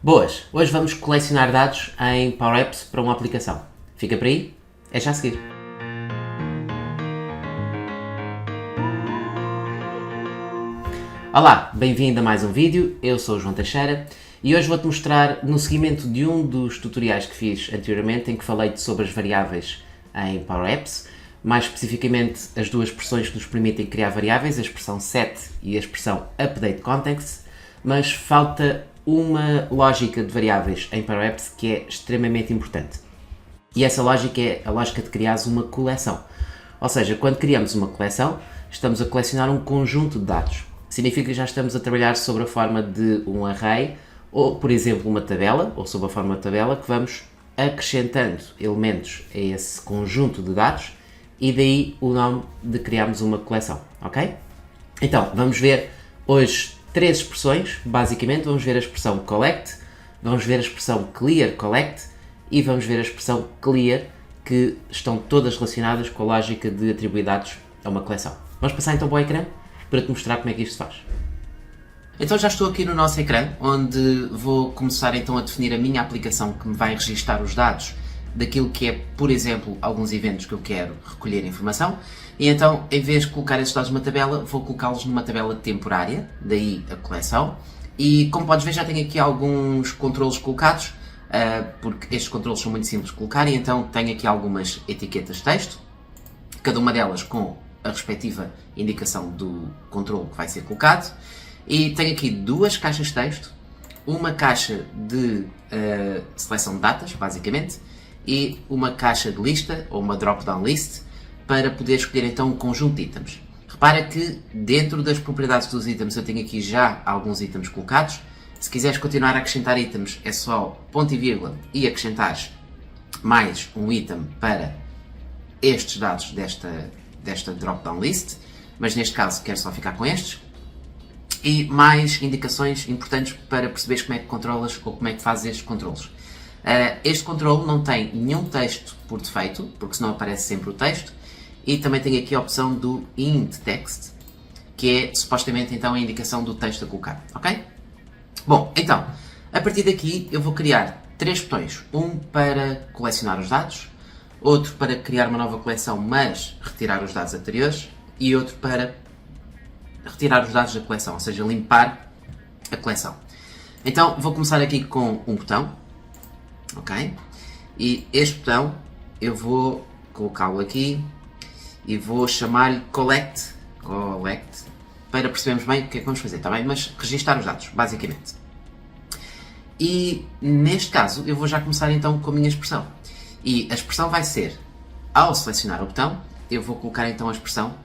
Boas! Hoje vamos colecionar dados em Power Apps para uma aplicação. Fica por aí? É já a seguir. Olá, bem-vindo a mais um vídeo. Eu sou o João Teixeira e hoje vou-te mostrar, no seguimento de um dos tutoriais que fiz anteriormente, em que falei sobre as variáveis em Power Apps, mais especificamente as duas expressões que nos permitem criar variáveis, a expressão set e a expressão update context, mas falta uma lógica de variáveis em Power Apps que é extremamente importante. E essa lógica é a lógica de criares uma coleção. Ou seja, quando criamos uma coleção, estamos a colecionar um conjunto de dados. Significa que já estamos a trabalhar sobre a forma de um array, ou por exemplo uma tabela, ou sob a forma de tabela, que vamos acrescentando elementos a esse conjunto de dados, e daí o nome de criarmos uma coleção, ok? Então, vamos ver hoje três expressões, basicamente. Vamos ver a expressão collect, vamos ver a expressão clear collect e vamos ver a expressão clear, que estão todas relacionadas com a lógica de atribuir dados a uma coleção. Vamos passar então para o ecrã para te mostrar como é que isto se faz. Então já estou aqui no nosso ecrã, onde vou começar então a definir a minha aplicação que me vai registar os dados daquilo que é, por exemplo, alguns eventos que eu quero recolher informação. E então, em vez de colocar esses dados numa tabela, vou colocá-los numa tabela temporária, daí a coleção. E como podes ver, já tenho aqui alguns controlos colocados, porque estes controlos são muito simples de colocar, e então tenho aqui algumas etiquetas de texto, cada uma delas com a respectiva indicação do controle que vai ser colocado. E tenho aqui duas caixas de texto, uma caixa de seleção de datas, basicamente, e uma caixa de lista, ou uma drop-down list, para poder escolher então um conjunto de itens. Repara que dentro das propriedades dos itens eu tenho aqui já alguns itens colocados. Se quiseres continuar a acrescentar itens, é só ponto e vírgula e acrescentares mais um item para estes dados desta drop-down list, mas neste caso quero só ficar com estes. E mais indicações importantes para perceberes como é que controlas ou como é que fazes estes controlos. Este controle não tem nenhum texto por defeito, porque senão aparece sempre o texto, e também tem aqui a opção do int text, que é supostamente então a indicação do texto a colocar, ok? Bom, então, a partir daqui eu vou criar três botões, um para colecionar os dados, outro para criar uma nova coleção, mas retirar os dados anteriores, e outro para retirar os dados da coleção, ou seja, limpar a coleção. Então, vou começar aqui com um botão, ok? E este botão eu vou colocá-lo aqui e vou chamar-lhe collect, para percebermos bem o que é que vamos fazer, está bem? Mas registar os dados, basicamente. E neste caso eu vou já começar então com a minha expressão. E a expressão vai ser, ao selecionar o botão, eu vou colocar então a expressão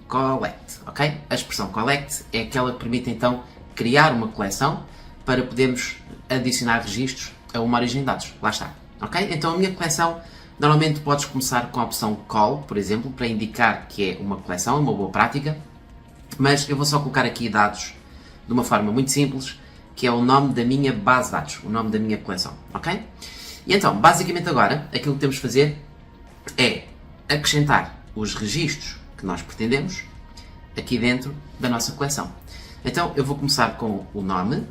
collect, ok? A expressão collect é aquela que permite então criar uma coleção para podermos adicionar registros a uma origem de dados. Lá está, ok? Então a minha coleção, normalmente podes começar com a opção call, por exemplo, para indicar que é uma coleção, uma boa prática, mas eu vou só colocar aqui dados de uma forma muito simples, que é o nome da minha base de dados, o nome da minha coleção, ok? E então, basicamente agora, aquilo que temos de fazer é acrescentar os registros que nós pretendemos aqui dentro da nossa coleção. Então, eu vou começar com o nome,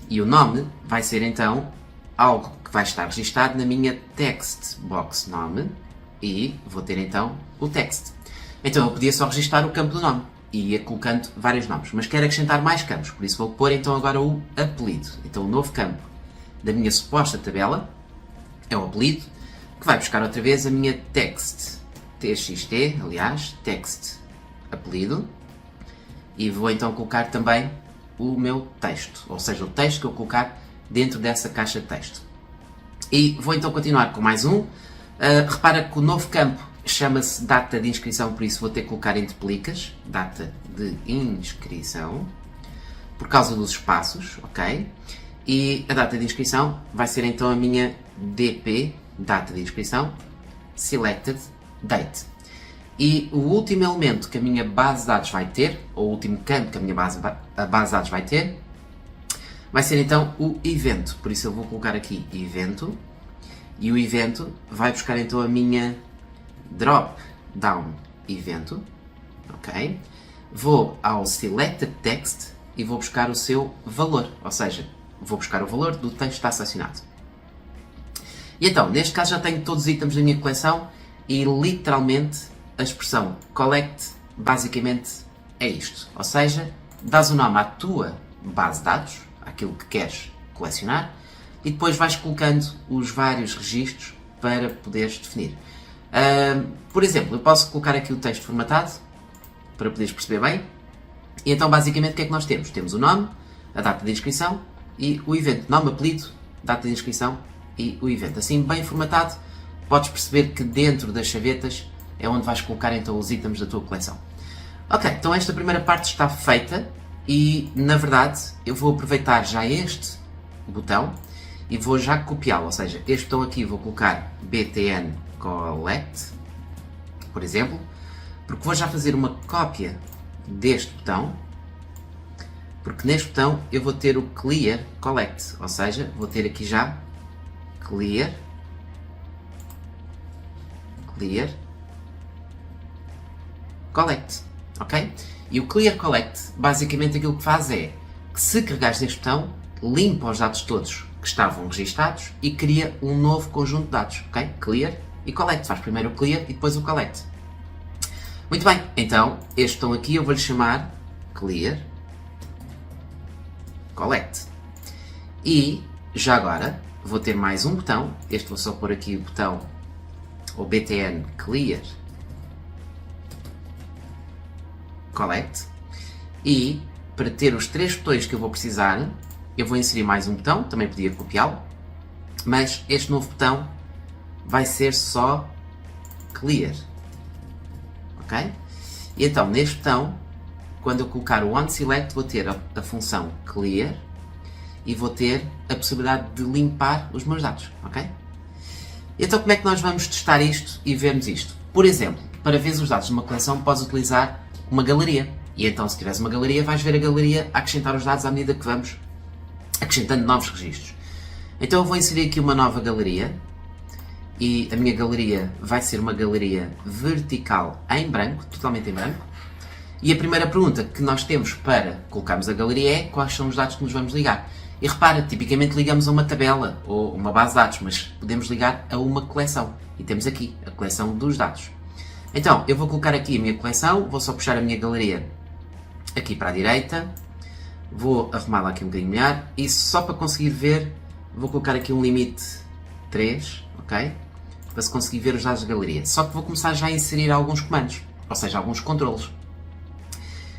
e o nome vai ser então algo que vai estar registado na minha text box nome, e vou ter então o text. Então, eu podia só registar o campo do nome, e ia colocando vários nomes, mas quero acrescentar mais campos, por isso vou pôr então agora o apelido. Então, o novo campo da minha suposta tabela é o apelido, que vai buscar outra vez a minha text, txt, aliás, text apelido, e vou então colocar também o meu texto, ou seja, o texto que eu colocar dentro dessa caixa de texto. E vou então continuar com mais um. Repara que o novo campo chama-se data de inscrição, por isso vou ter que colocar entre plicas, data de inscrição, por causa dos espaços, ok? E a data de inscrição vai ser então a minha DP, data de inscrição, selected date. E o último elemento que a minha base de dados vai ter, ou o último campo que a minha base de dados vai ter, vai ser então o evento. Por isso eu vou colocar aqui evento, e o evento vai buscar então a minha drop down evento, ok? Vou ao selected text e vou buscar o seu valor, ou seja, vou buscar o valor do texto que está selecionado. E então, neste caso já tenho todos os itens da minha coleção e literalmente a expressão collect basicamente é isto. Ou seja, dás o nome à tua base de dados, àquilo que queres colecionar, e depois vais colocando os vários registros para poderes definir. Por exemplo, eu posso colocar aqui o texto formatado, para poderes perceber bem. E então, basicamente, o que é que nós temos? Temos o nome, a data de inscrição e o evento. Nome, apelido, data de inscrição e o evento. Assim, bem formatado, podes perceber que dentro das chavetas é onde vais colocar então os itens da tua coleção. Ok, então esta primeira parte está feita e, na verdade, eu vou aproveitar já este botão e vou já copiá-lo. Ou seja, este botão aqui vou colocar btn collect, por exemplo, porque vou já fazer uma cópia deste botão, porque neste botão eu vou ter o clear collect, ou seja, vou ter aqui já clear collect, ok? E o clear collect, basicamente aquilo que faz é que se carregares neste botão, limpa os dados todos que estavam registados e cria um novo conjunto de dados, ok? Clear e collect, faz primeiro o clear e depois o collect. Muito bem, então este botão aqui eu vou-lhe chamar clear collect. E já agora vou ter mais um botão, este vou só pôr aqui o botão, o btn clear collect, e para ter os três botões que eu vou precisar, eu vou inserir mais um botão, também podia copiá-lo, mas este novo botão vai ser só clear, ok? E então neste botão, quando eu colocar o onSelect, vou ter a função clear e vou ter a possibilidade de limpar os meus dados, ok? Então como é que nós vamos testar isto e vermos isto? Por exemplo, para ver os dados de uma coleção podes utilizar uma galeria. E então se tiveres uma galeria, vais ver a galeria a acrescentar os dados à medida que vamos acrescentando novos registros. Então eu vou inserir aqui uma nova galeria e a minha galeria vai ser uma galeria vertical em branco, totalmente em branco. E a primeira pergunta que nós temos para colocarmos a galeria é quais são os dados que nos vamos ligar. E repara, tipicamente ligamos a uma tabela ou uma base de dados, mas podemos ligar a uma coleção. E temos aqui a coleção dos dados. Então, eu vou colocar aqui a minha coleção, vou só puxar a minha galeria aqui para a direita, vou arrumá-la aqui um bocadinho melhor e só para conseguir ver, vou colocar aqui um limite 3, ok? Para se conseguir ver os dados da galeria. Só que vou começar já a inserir alguns comandos, ou seja, alguns controles.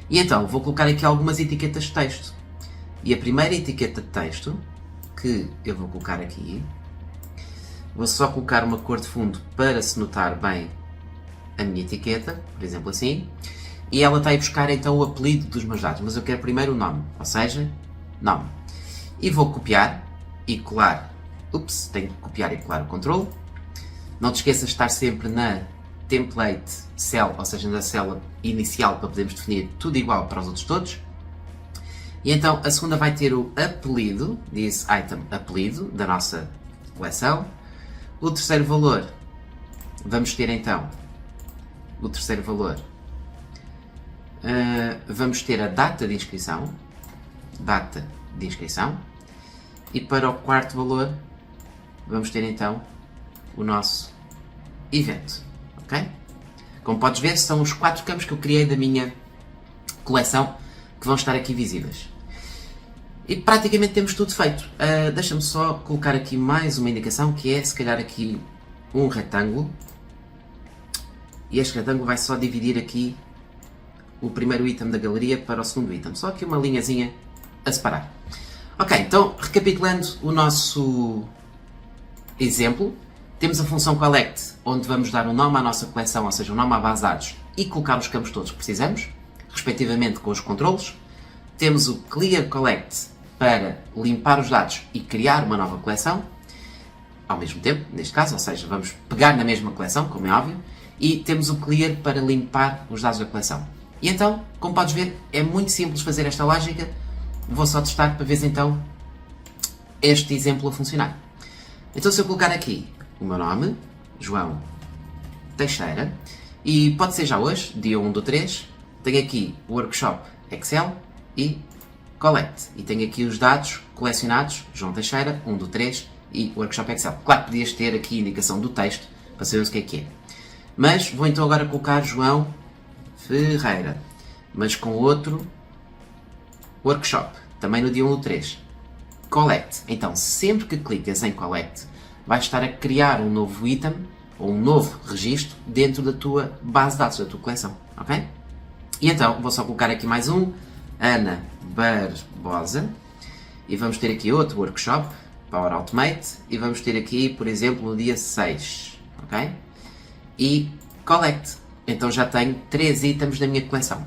E então, vou colocar aqui algumas etiquetas de texto. E a primeira etiqueta de texto, que eu vou colocar aqui, vou só colocar uma cor de fundo para se notar bem a minha etiqueta, por exemplo assim, e ela está a buscar então o apelido dos meus dados, mas eu quero primeiro o nome, ou seja, nome. E vou copiar e colar, tenho que copiar e colar o controle. Não te esqueças de estar sempre na template cell, ou seja, na célula inicial para podermos definir tudo igual para os outros todos. E então a segunda vai ter o apelido, diz item apelido, da nossa coleção. O terceiro valor, vamos ter então o terceiro valor, vamos ter a data de inscrição, e para o quarto valor vamos ter então o nosso evento, ok? Como podes ver, são os 4 campos que eu criei da minha coleção que vão estar aqui visíveis. E praticamente temos tudo feito. Deixa-me só colocar aqui mais uma indicação, que é se calhar aqui um retângulo. E este retângulo vai só dividir aqui o primeiro item da galeria para o segundo item. Só aqui uma linhazinha a separar. Ok, então recapitulando o nosso exemplo, temos a função collect, onde vamos dar um nome à nossa coleção, ou seja, um nome à base de dados, e colocar os campos todos que precisamos, respectivamente com os controles. Temos o clear collect para limpar os dados e criar uma nova coleção, ao mesmo tempo, neste caso, ou seja, vamos pegar na mesma coleção, como é óbvio, e temos o clear para limpar os dados da coleção. E então, como podes ver, é muito simples fazer esta lógica. Vou só testar para ver então este exemplo a funcionar. Então se eu colocar aqui o meu nome, João Teixeira, e pode ser já hoje, dia 1/3, tenho aqui o workshop Excel e Collect. E tenho aqui os dados colecionados, João Teixeira, 1 do 3 e Workshop Excel. Claro que podias ter aqui a indicação do texto para saber o que é. Mas vou então agora colocar João Ferreira, mas com outro Workshop, também no dia 1 do 3. Collect. Então, sempre que clicas em Collect, vais estar a criar um novo item ou um novo registro dentro da tua base de dados, da tua coleção, ok? E então, vou só colocar aqui mais um, Ana Barbosa, e vamos ter aqui outro Workshop, Power Automate, e vamos ter aqui, por exemplo, no dia 6, ok? E Collect. Então já tenho 3 itens da minha coleção.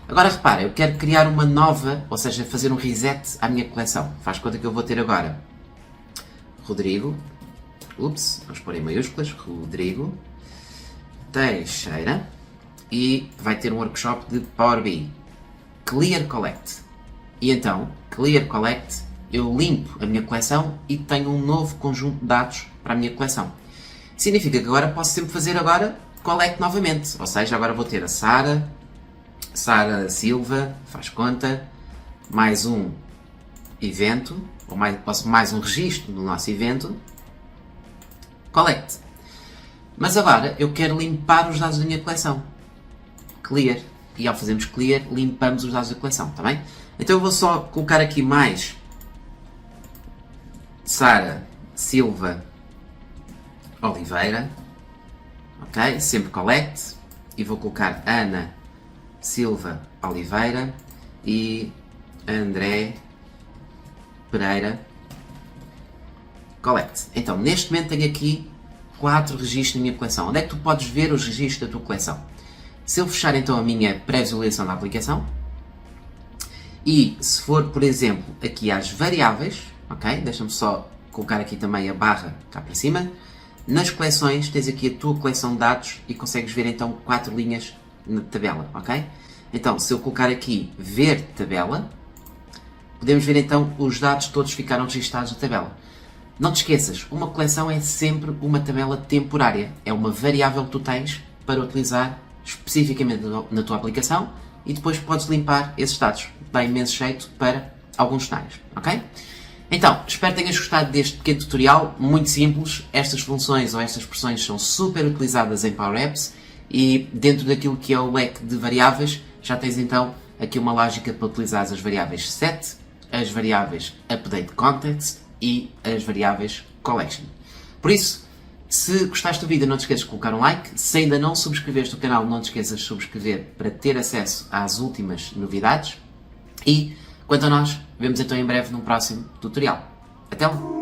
Agora repara, eu quero criar uma nova, ou seja, fazer um reset à minha coleção. Faz conta que eu vou ter agora Rodrigo, vamos pôr em maiúsculas, Rodrigo Teixeira, e vai ter um workshop de Power BI. Clear Collect. E então, Clear Collect, eu limpo a minha coleção e tenho um novo conjunto de dados para a minha coleção. Significa que agora posso sempre fazer Collect novamente. Ou seja, agora vou ter a Sara Silva, faz conta, mais um evento, ou mais um registro do nosso evento, Collect. Mas agora eu quero limpar os dados da minha coleção. Clear. E ao fazermos Clear, limpamos os dados da coleção, está bem? Então eu vou só colocar aqui mais Sara Silva Oliveira, ok? Sempre Collect. E vou colocar Ana Silva Oliveira e André Pereira Collect. Então, neste momento tenho aqui 4 registros na minha coleção. Onde é que tu podes ver os registros da tua coleção? Se eu fechar então a minha pré-visualização da aplicação e se for, por exemplo, aqui às variáveis, ok? Deixa-me só colocar aqui também a barra cá para cima. Nas coleções tens aqui a tua coleção de dados e consegues ver então 4 linhas na tabela, ok? Então, se eu colocar aqui ver tabela, podemos ver então os dados todos ficaram registados na tabela. Não te esqueças, uma coleção é sempre uma tabela temporária. É uma variável que tu tens para utilizar especificamente na tua aplicação e depois podes limpar esses dados. Dá imenso jeito para alguns cenários, ok? Então, espero que tenhas gostado deste pequeno tutorial, muito simples. Estas funções ou estas expressões são super utilizadas em Power Apps e dentro daquilo que é o leque de variáveis, já tens então aqui uma lógica para utilizar as variáveis set, as variáveis update context e as variáveis collection. Por isso, se gostaste do vídeo, não te esqueças de colocar um like. Se ainda não subscreveste o canal, não te esqueças de subscrever para ter acesso às últimas novidades. E, quanto a nós, vemos então em breve num próximo tutorial. Até lá!